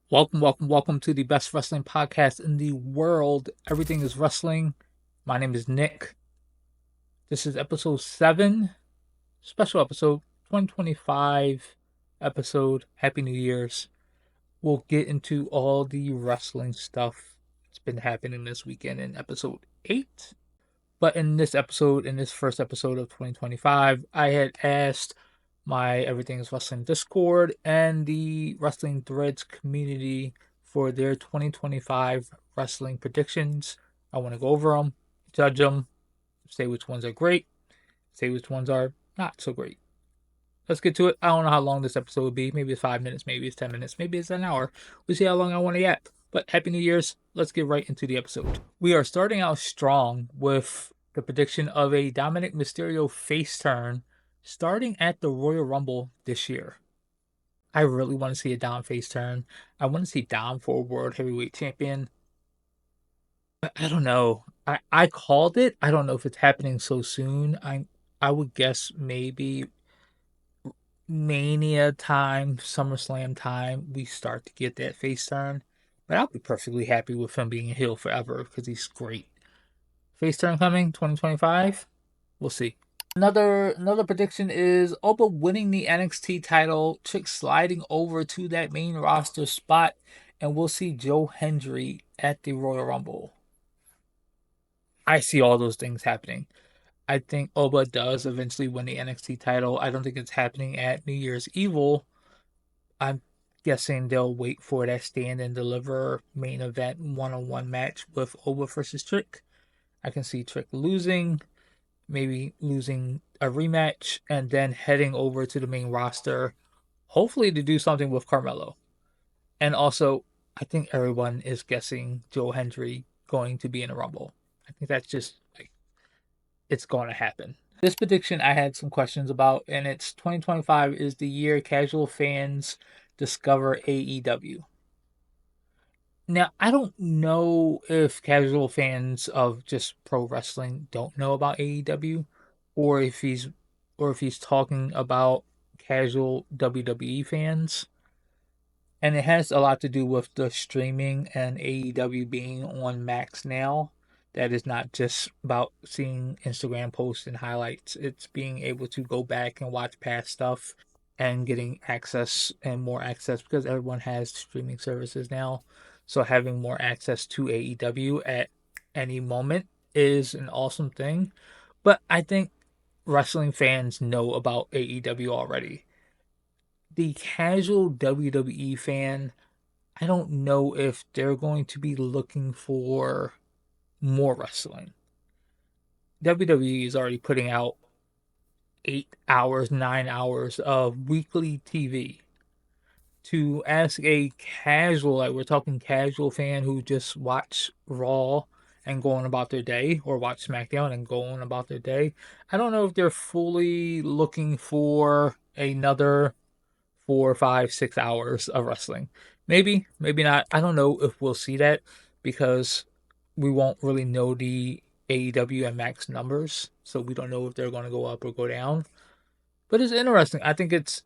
Welcome to the best wrestling podcast in the world. Everything is wrestling. My name is Nick. This is episode 7, special episode 2025 episode. Happy New Year's. We'll get into all the wrestling stuff that's been happening this weekend in episode 8. But in this first episode of 2025, I had asked my Everything's Wrestling Discord and the Wrestling Threads community for their 2025 wrestling predictions. I want to go over them, judge them, say which ones are great, say which ones are not so great. Let's get to it. I don't know how long this episode will be. Maybe it's 5 minutes, maybe it's 10 minutes, maybe it's an hour. We'll see how long I want to yap. But Happy New Year's. Let's get right into the episode. We are starting out strong with the prediction of a Dominic Mysterio face turn starting at the Royal Rumble this year. I really want to see a Dom face turn. I want to see Dom for a World Heavyweight Champion. But I don't know. I called it. I don't know if it's happening so soon. I would guess maybe Mania time, SummerSlam time, we start to get that face turn. But I'll be perfectly happy with him being a heel forever because he's great. Face turn coming 2025. We'll see. Another prediction is Oba winning the NXT title, Trick sliding over to that main roster spot, and we'll see Joe Hendry at the Royal Rumble. I see all those things happening. I think Oba does eventually win the NXT title. I don't think it's happening at New Year's Evil. I'm guessing they'll wait for that stand and deliver main event one-on-one match with Oba versus Trick. I can see Trick losing, maybe losing a rematch, and then heading over to the main roster, hopefully to do something with Carmelo. And also, I think everyone is guessing Joe Hendry going to be in a Rumble. I think that's just like it's going to happen. This prediction I had some questions about, and it's 2025 is the year casual fans discover AEW. Now, I don't know if casual fans of just pro wrestling don't know about AEW, or if he's talking about casual WWE fans. And it has a lot to do with the streaming and AEW being on Max now. That is not just about seeing Instagram posts and highlights. It's being able to go back and watch past stuff and getting access and more access because everyone has streaming services now. So having more access to AEW at any moment is an awesome thing. But I think wrestling fans know about AEW already. The casual WWE fan, I don't know if they're going to be looking for more wrestling. WWE is already putting out 8 hours, 9 hours of weekly TV. To ask a casual, like we're talking casual fan who just watch Raw and go on about their day, or watch SmackDown and go on about their day, I don't know if they're fully looking for another 4, 5, 6 hours of wrestling. Maybe, maybe not. I don't know if we'll see that because we won't really know the AEW and Max numbers, so we don't know if they're going to go up or go down. But it's interesting. I think it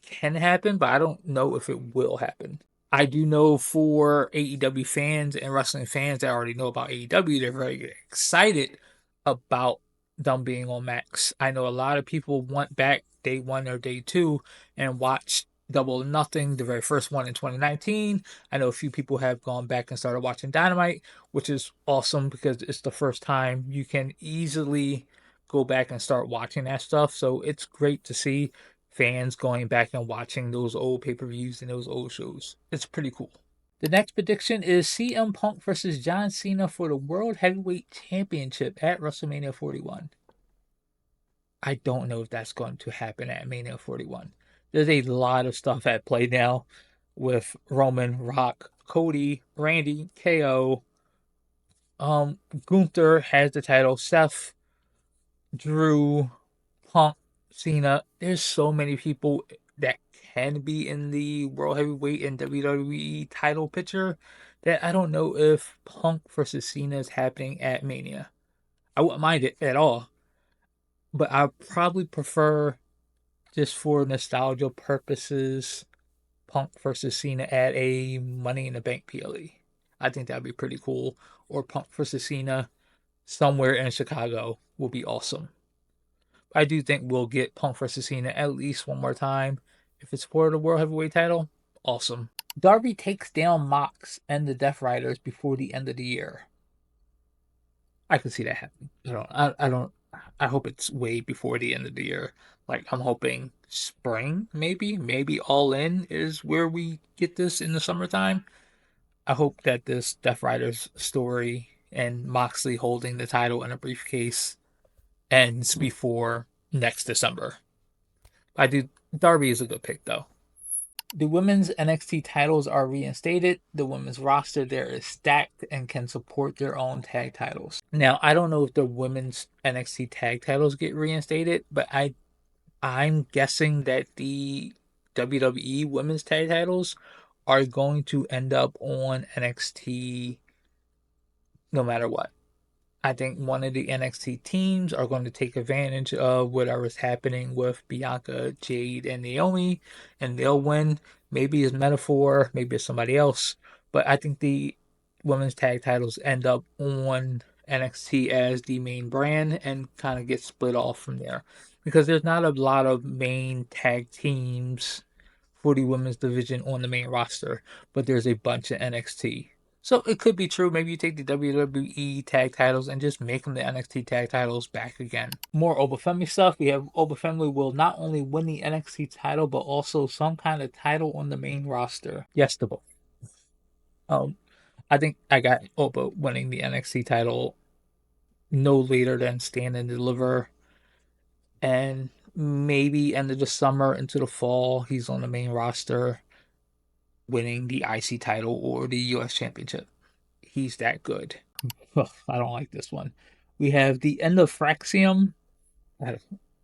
can happen, but I don't know if it will happen. I do know for AEW fans and wrestling fans that already know about AEW, they're very excited about them being on Max. I know a lot of people went back day one or day two and watched Double or Nothing, the very first one in 2019. I know a few people have gone back and started watching Dynamite, which is awesome because it's the first time you can easily go back and start watching that stuff. So it's great to see fans going back and watching those old pay-per-views and those old shows. It's pretty cool. The next prediction is CM Punk versus John Cena for the World Heavyweight Championship at WrestleMania 41. I don't know if that's going to happen at Mania 41. There's a lot of stuff at play now with Roman, Rock, Cody, Randy, KO. Gunther has the title. Seth, Drew, Punk, Cena. There's so many people that can be in the World Heavyweight and WWE title picture that I don't know if Punk versus Cena is happening at Mania. I wouldn't mind it at all, but I probably prefer, just for nostalgia purposes, Punk versus Cena at a Money in the Bank PLE. I think that'd be pretty cool. Or Punk versus Cena somewhere in Chicago will be awesome. I do think we'll get Punk versus Cena at least one more time. If it's for the World Heavyweight title, awesome. Darby takes down Mox and the Death Riders before the end of the year. I can see that happening. I hope it's way before the end of the year. Like I'm hoping spring, maybe All In is where we get this in the summertime. I hope that this Death Riders story and Moxley holding the title in a briefcase ends before next December. I do. Darby is a good pick though. The women's NXT titles are reinstated. The women's roster there is stacked and can support their own tag titles. Now, I don't know if the women's NXT tag titles get reinstated, but I'm guessing that the WWE women's tag titles are going to end up on NXT no matter what. I think one of the NXT teams are going to take advantage of whatever's happening with Bianca, Jade, and Naomi, and they'll win. Maybe it's Metaphor, maybe it's somebody else, but I think the women's tag titles end up on NXT as the main brand and kind of get split off from there because there's not a lot of main tag teams for the women's division on the main roster, but there's a bunch of NXT. So it could be true. Maybe you take the WWE tag titles and just make them the NXT tag titles back again. More Obafemi stuff. We have Obafemi will not only win the NXT title, but also some kind of title on the main roster. Yes to both. Um, I think I got Oba winning the NXT title no later than Stand and Deliver, and maybe end of the summer into the fall, he's on the main roster, winning the IC title or the US Championship. He's that good. Ugh, I don't like this one. We have the end of Fraxium. I,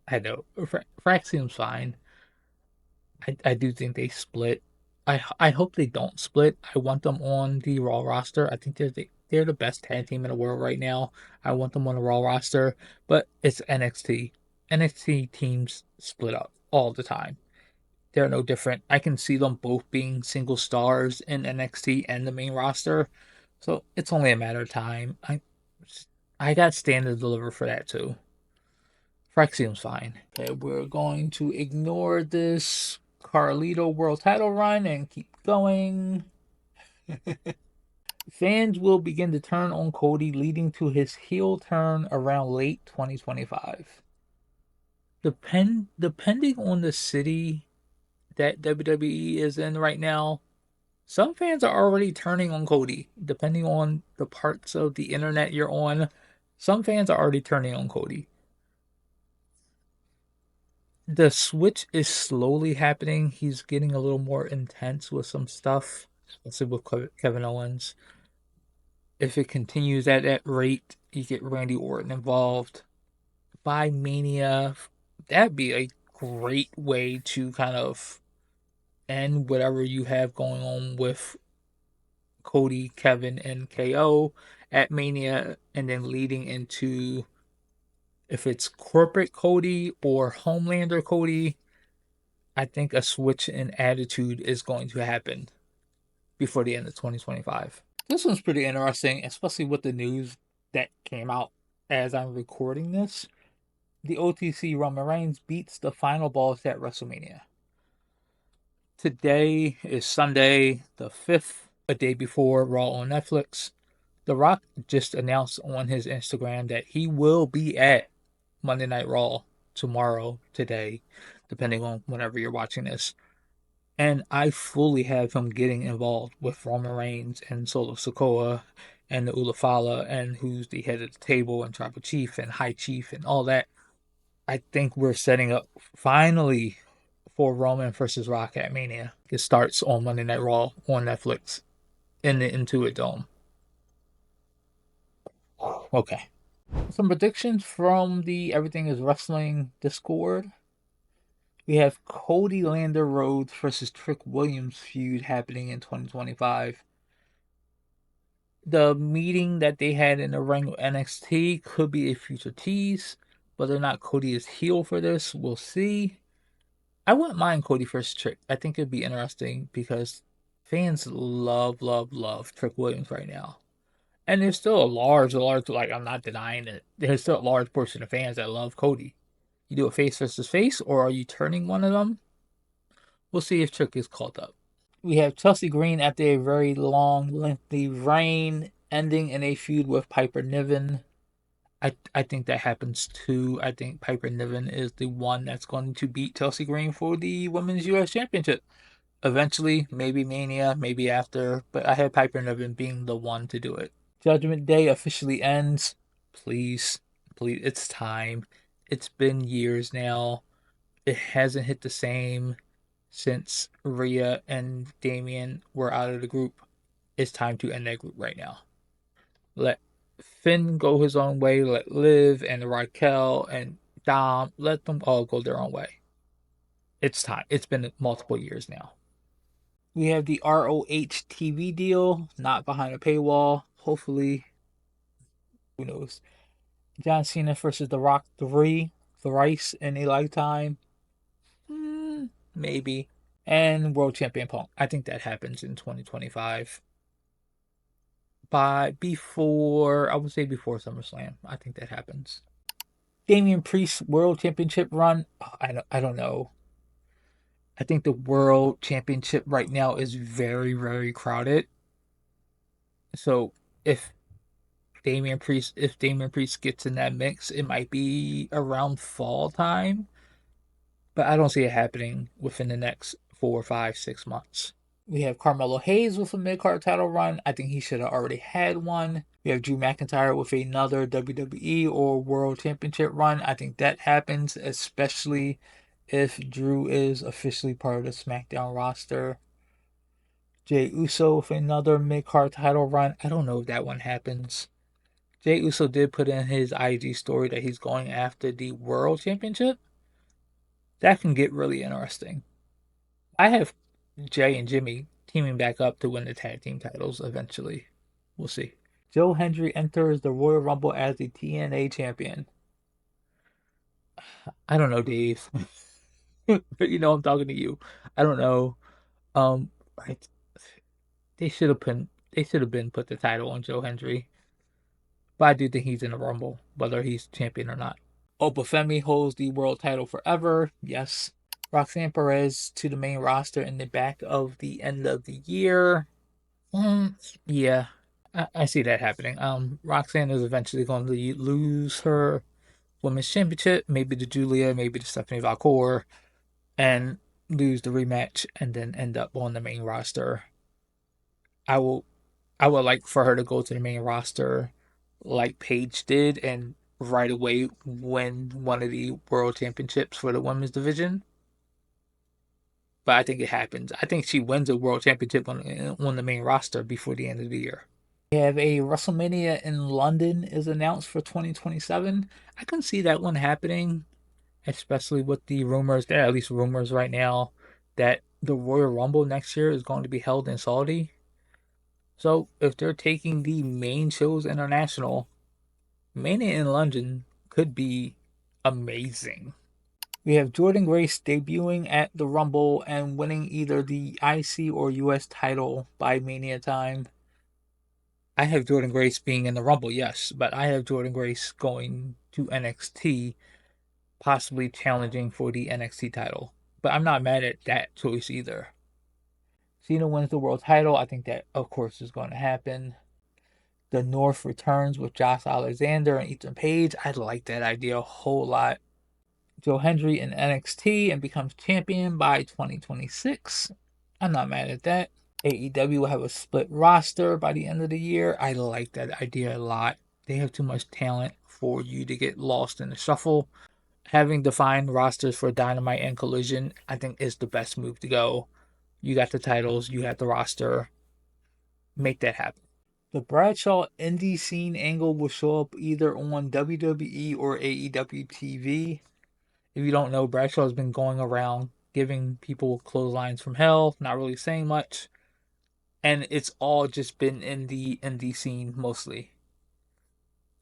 I know Fraxium's fine. I do think they split. I hope they don't split. I want them on the Raw roster. I think they're the best tag team in the world right now. I want them on the Raw roster, but it's NXT. NXT teams split up all the time. They're no different. I can see them both being single stars in NXT and the main roster. So it's only a matter of time. I got Stand to Deliver for that too. Fraxium's fine. Okay, we're going to ignore this Carlito world title run and keep going. Fans will begin to turn on Cody, leading to his heel turn around late 2025. Depending on the city that WWE is in right now, some fans are already turning on Cody. Depending on the parts of the internet you're on, some fans are already turning on Cody. The switch is slowly happening. He's getting a little more intense with some stuff, especially with Kevin Owens. If it continues at that rate, you get Randy Orton involved. By Mania, that'd be a great way to kind of end whatever you have going on with Cody, Kevin, and KO at Mania, and then leading into if it's corporate Cody or Homelander Cody, I think a switch in attitude is going to happen before the end of 2025. This one's pretty interesting, especially with the news that came out as I'm recording this. The OTC Roman Reigns beats the final boss at WrestleMania. Today is Sunday, the 5th, a day before Raw on Netflix. The Rock just announced on his Instagram that he will be at Monday Night Raw today, depending on whenever you're watching this. And I fully have him getting involved with Roman Reigns and Solo Sikoa and the Ulafala and who's the head of the table and Tribal Chief and High Chief and all that. I think we're setting up finally for Roman versus Rock at Mania. It starts on Monday Night Raw on Netflix in the Intuit Dome. Okay. Some predictions from the Everything is Wrestling Discord. We have Cody Lander Rhodes versus Trick Williams feud happening in 2025. The meeting that they had in the ring with NXT could be a future tease. Whether or not Cody is heel for this, we'll see. I wouldn't mind Cody versus Trick. I think it'd be interesting because fans love, love, love Trick Williams right now. And there's still like, I'm not denying it. There's still a large portion of fans that love Cody. You do a face versus face, or are you turning one of them? We'll see if Trick is called up. We have Chelsea Green after a very long, lengthy reign, ending in a feud with Piper Niven. I think that happens too. I think Piper Niven is the one that's going to beat Chelsea Green for the Women's U.S. Championship. Eventually, maybe Mania, maybe after, but I have Piper Niven being the one to do it. Judgment Day officially ends. Please, please, it's time. It's been years now. It hasn't hit the same since Rhea and Damien were out of the group. It's time to end that group right now. Let Finn go his own way. Let Liv and Raquel and Dom, let them all go their own way. It's time. It's been multiple years now. We have the ROH TV deal, not behind a paywall. Hopefully, who knows? John Cena versus The Rock 3, thrice in a lifetime. Maybe. And World Champion Punk. I think that happens in 2025. I would say before SummerSlam. I think that happens. Damian Priest World Championship run. I don't know. I think the World Championship right now is very, very crowded. So if Damian Priest gets in that mix, it might be around fall time, but I don't see it happening within the next 4, 5, 6 months. We have Carmelo Hayes with a mid-card title run. I think he should have already had one. We have Drew McIntyre with another WWE or World Championship run. I think that happens, especially if Drew is officially part of the SmackDown roster. Jey Uso with another mid-card title run. I don't know if that one happens. Jey Uso did put in his IG story that he's going after the World Championship. That can get really interesting. I have Jay and Jimmy teaming back up to win the tag team titles eventually. We'll see. Joe Hendry enters the Royal Rumble as the TNA champion. I don't know, Dave. I'm talking to you. I don't know. Um, I, they should have been put the title on Joe Hendry, but I do think he's in the Rumble, whether he's champion or not. Obafemi holds the world title forever. Yes. Roxanne Perez to the main roster in the back of the end of the year. Yeah, I see that happening. Roxanne is eventually going to lose her women's championship, maybe to Julia, maybe to Stephanie Valcour, and lose the rematch, and then end up on the main roster. I will, I would like for her to go to the main roster, like Paige did, and right away win one of the world championships for the women's division. But I think it happens. I think she wins a world championship on the main roster before the end of the year. We have a WrestleMania in London is announced for 2027. I can see that one happening, especially with the rumors, there are at least rumors right now, that the Royal Rumble next year is going to be held in Saudi. So if they're taking the main shows international, Mania in London could be amazing. We have Jordan Grace debuting at the Rumble and winning either the IC or US title by Mania time. I have Jordan Grace being in the Rumble, yes, but I have Jordan Grace going to NXT, possibly challenging for the NXT title. But I'm not mad at that choice either. Cena wins the world title. I think that, of course, is going to happen. The North returns with Josh Alexander and Ethan Page. I like that idea a whole lot. Joe Hendry in NXT and becomes champion by 2026. I'm not mad at that. AEW will have a split roster by the end of the year. I like that idea a lot. They have too much talent for you to get lost in the shuffle. Having defined rosters for Dynamite and Collision, I think is the best move to go. You got the titles, you have the roster. Make that happen. The Bradshaw indie scene angle will show up either on WWE or AEW TV. If you don't know, Bradshaw has been going around giving people clotheslines from hell, not really saying much. And it's all just been in the indie scene mostly.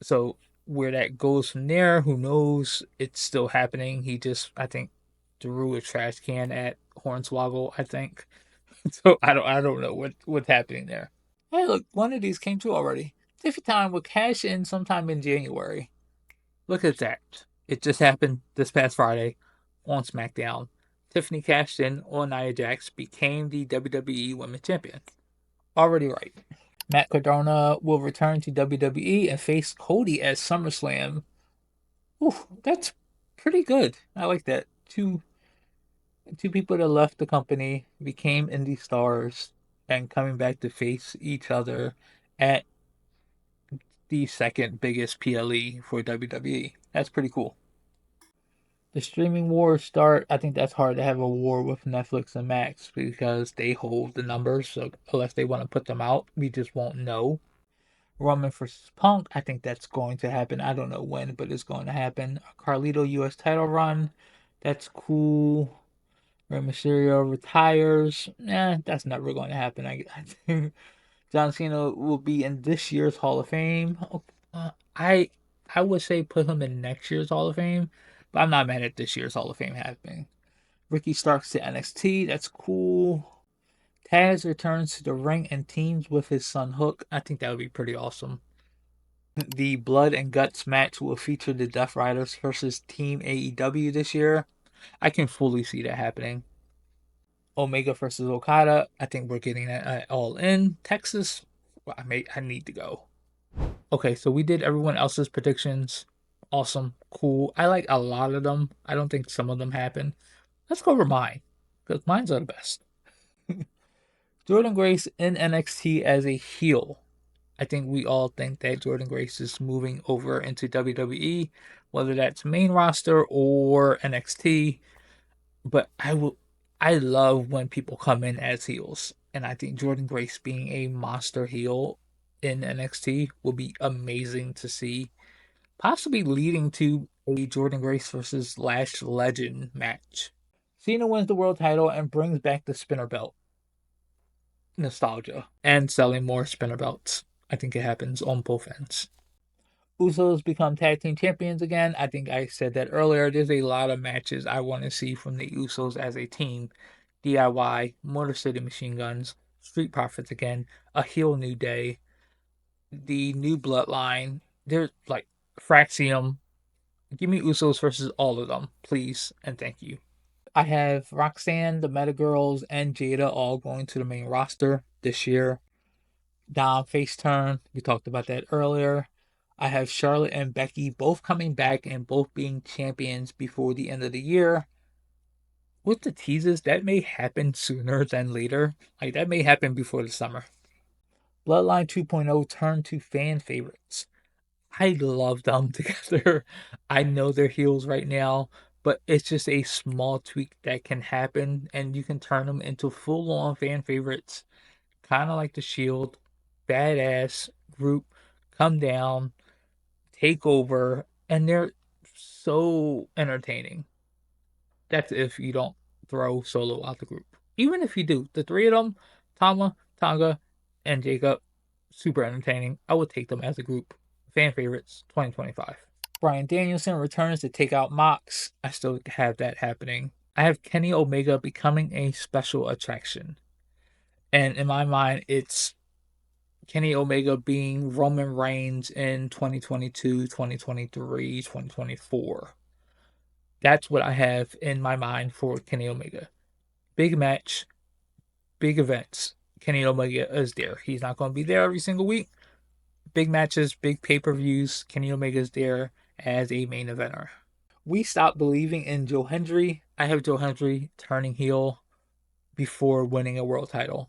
So where that goes from there, who knows? It's still happening. He just, I think, threw a trash can at Hornswoggle, I think. So I don't know what's happening there. Hey, look, one of these came through already. Tiffy Time will cash in sometime in January. Look at that. It just happened this past Friday on SmackDown. Tiffany cashed in on Nia Jax, became the WWE Women's Champion. Already right. Matt Cardona will return to WWE and face Cody at SummerSlam. Ooh, that's pretty good. I like that. Two people that left the company, became indie stars, and coming back to face each other at the second biggest PLE for WWE. That's pretty cool. The streaming wars start. I think that's hard to have a war with Netflix and Max because they hold the numbers. So unless they want to put them out, we just won't know. Roman versus Punk. I think that's going to happen. I don't know when, but it's going to happen. A Carlito U.S. title run. That's cool. Rey Mysterio retires. That's never going to happen. I think John Cena will be in this year's Hall of Fame. I I would say put him in next year's Hall of Fame, but I'm not mad at this year's Hall of Fame happening. Ricky Starks to NXT. That's cool. Taz returns to the ring and teams with his son Hook. I think that would be pretty awesome. The Blood and Guts match will feature the Death Riders versus Team AEW this year. I can fully see that happening. Omega versus Okada. I think we're getting that all in Texas. I need to go. Okay, so we did everyone else's predictions. Awesome, cool. I like a lot of them. I don't think some of them happen. Let's go over mine because mine's are the best. Jordan Grace in NXT as a heel. I think we all think that Jordan Grace is moving over into WWE, whether that's main roster or NXT. But I love when people come in as heels, and I think Jordan Grace being a monster heel in NXT will be amazing to see, possibly leading to a Jordan Grace versus Lash Legend match. Cena wins the world title and brings back the spinner belt. Nostalgia and selling more spinner belts. I think it happens on both ends. Usos become tag team champions again. I think I said that earlier. There's a lot of matches I want to see from the Usos as a team. DIY, Motor City Machine Guns, Street Profits again, a heel New Day, the new Bloodline. There's like Fraxium. Give me Usos versus all of them, please, and thank you. I have Roxanne, the Meta Girls, and Jada all going to the main roster this year. Dom face turn. We talked about that earlier. I have Charlotte and Becky both coming back and both being champions before the end of the year. With the teases, that may happen sooner than later. Like, that may happen before the summer. Bloodline 2.0 turn to fan favorites. I love them together. I know they're heels right now, but it's just a small tweak that can happen, and you can turn them into full on fan favorites, kind of like the Shield. Badass group come down, take over, and they're so entertaining. That's if you don't throw Solo out the group. Even if you do, the three of them, Tama, Tonga, and Jacob, super entertaining. I would take them as a group. Fan favorites 2025. Bryan Danielson returns to take out Mox. I still have that happening. I have Kenny Omega becoming a special attraction. And in my mind, it's Kenny Omega being Roman Reigns in 2022, 2023, 2024. That's what I have in my mind for Kenny Omega. Big match, big events. Kenny Omega is there. He's not going to be there every single week. Big matches, big pay-per-views. Kenny Omega is there as a main eventer. We stopped believing in Joe Hendry. I have Joe Hendry turning heel before winning a world title.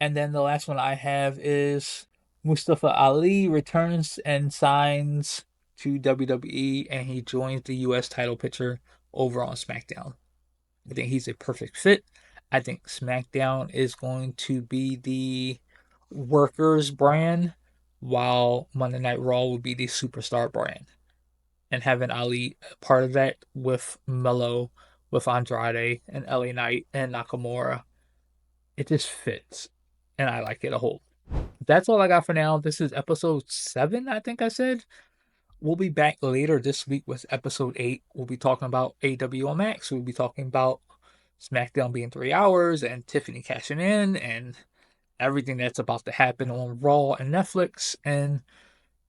And then the last one I have is Mustafa Ali returns and signs to WWE, and he joins the U.S. title picture over on SmackDown. I think he's a perfect fit. I think SmackDown is going to be the workers brand, while Monday Night Raw will be the superstar brand. And having Ali part of that with Melo, with Andrade and LA Knight and Nakamura, it just fits. And I like it a whole. That's all I got for now. This is episode 7, I think I said. we'll be back later this week with episode 8. We'll be talking about AW on Max. We'll be talking about SmackDown being 3 hours and Tiffany cashing in and everything that's about to happen on Raw and Netflix and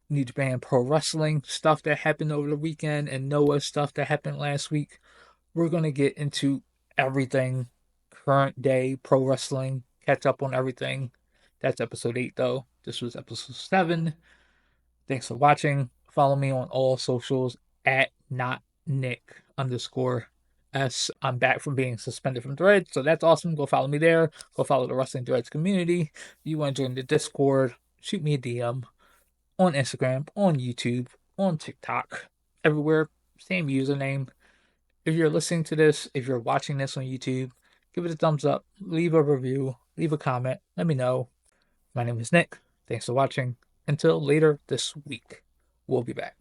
New Japan Pro Wrestling stuff that happened over the weekend and Noah stuff that happened last week. We're going to get into everything current day pro wrestling, catch up on everything. That's episode 8, though. This was episode 7. Thanks for watching. Follow me on all socials at notnick_s. I'm back from being suspended from Threads, so that's awesome. Go follow me there. Go follow the Wrestling Threads community. If you want to join the Discord, shoot me a DM on Instagram, on YouTube, on TikTok, everywhere. Same username. If you're listening to this, if you're watching this on YouTube, give it a thumbs up, leave a review, leave a comment, let me know. My name is Nick. Thanks for watching. Until later this week, we'll be back.